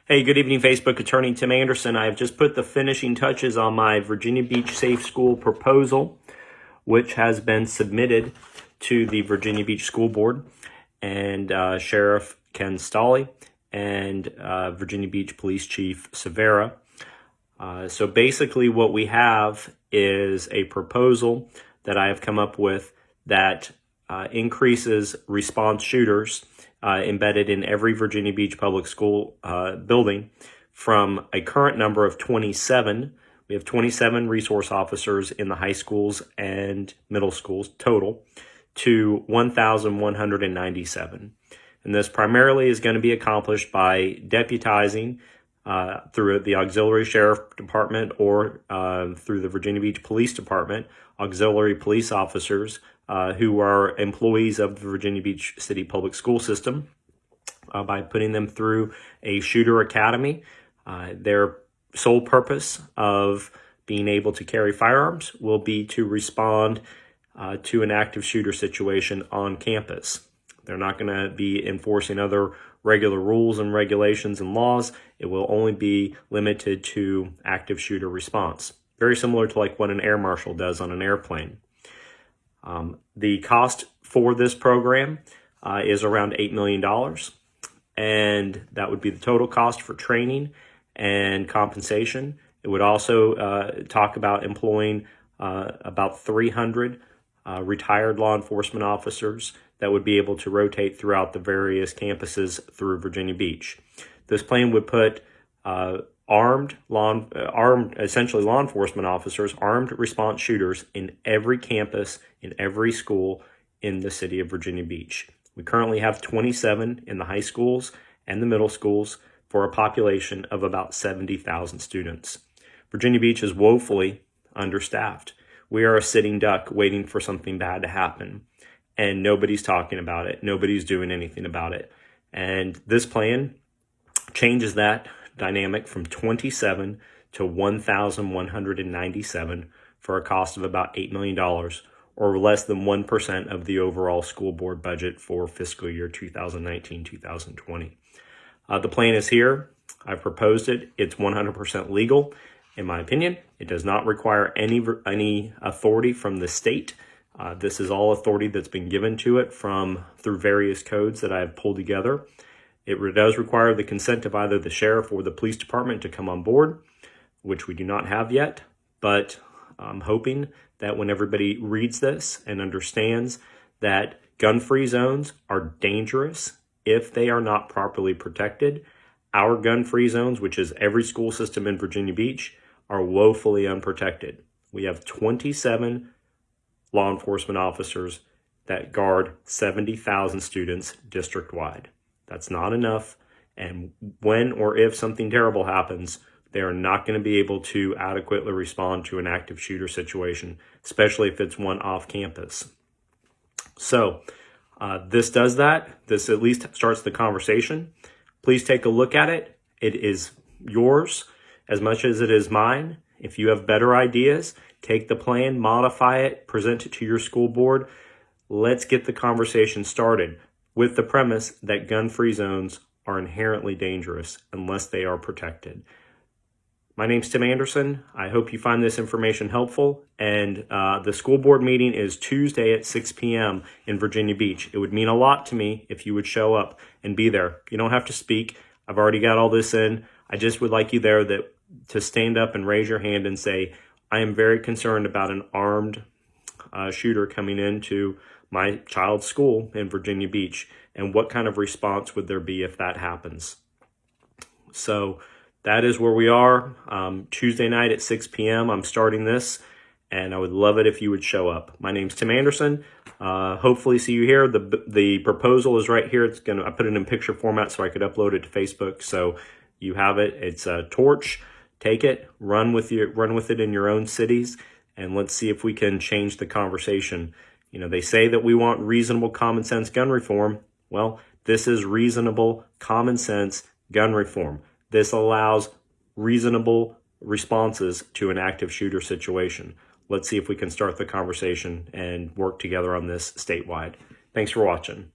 Hey, good evening, Facebook. Attorney Tim Anderson. I have just put the finishing touches on my Virginia Beach Safe School proposal, which has been submitted to the Virginia Beach School Board and Sheriff Ken Stolle and Virginia Beach Police Chief Severa. So basically what we have is a proposal that I have come up with that increases response shooters embedded in every Virginia Beach public school building from a current number of 27. We have 27 resource officers in the high schools and middle schools total to 1,197. And this primarily is going to be accomplished by deputizing through the Auxiliary Sheriff Department or through the Virginia Beach Police Department, auxiliary police officers who are employees of the Virginia Beach City Public School System by putting them through a shooter academy. Their sole purpose of being able to carry firearms will be to respond to an active shooter situation on campus. They're not going to be enforcing other regular rules and regulations and laws. It will only be limited to active shooter response. Very similar to like what an air marshal does on an airplane. The cost for this program is around $8 million. And that would be the total cost for training and compensation. It would also talk about employing about 300 retired law enforcement officers that would be able to rotate throughout the various campuses through Virginia Beach. This plan would put armed essentially law enforcement officers, armed response shooters in every campus, in every school in the city of Virginia Beach. We currently have 27 in the high schools and the middle schools for a population of about 70,000 students. Virginia Beach is woefully understaffed. We are a sitting duck waiting for something bad to happen, and nobody's talking about it. Nobody's doing anything about it. And this plan changes that dynamic from 27 to 1,197 for a cost of about $8 million, or less than 1% of the overall school board budget for fiscal year 2019-2020. The plan is here. I've proposed it. It's 100% legal, in my opinion. It does not require any authority from the state. This is all authority that's been given to it through various codes that I've pulled together. It does require the consent of either the sheriff or the police department to come on board, which we do not have yet, but I'm hoping that when everybody reads this and understands that gun-free zones are dangerous if they are not properly protected, our gun-free zones, which is every school system in Virginia Beach, are woefully unprotected. We have 27 law enforcement officers that guard 70,000 students district-wide. That's not enough, and when or if something terrible happens, they are not going to be able to adequately respond to an active shooter situation, especially if it's one off campus. So this does that. This at least starts the conversation. Please take a look at it. It is yours as much as it is mine. If you have better ideas, take the plan, modify it, present it to your school board. Let's get the conversation started with the premise that gun-free zones are inherently dangerous unless they are protected. My name's Tim Anderson. I hope you find this information helpful. And the school board meeting is Tuesday at 6 p.m. in Virginia Beach. It would mean a lot to me if you would show up and be there. You don't have to speak. I've already got all this in. I just would like you there to stand up and raise your hand and say, I am very concerned about an armed shooter coming into my child's school in Virginia Beach, and what kind of response would there be if that happens? So that is where we are. Tuesday night at 6 p.m. I'm starting this, and I would love it if you would show up. My name's Tim Anderson. Hopefully see you here. The proposal is right here. I put it in picture format so I could upload it to Facebook. So you have it. It's a torch. Take it, run with it in your own cities, and let's see if we can change the conversation. You know, they say that we want reasonable common sense gun reform. Well, this is reasonable common sense gun reform. This allows reasonable responses to an active shooter situation. Let's see if we can start the conversation and work together on this statewide. Thanks for watching.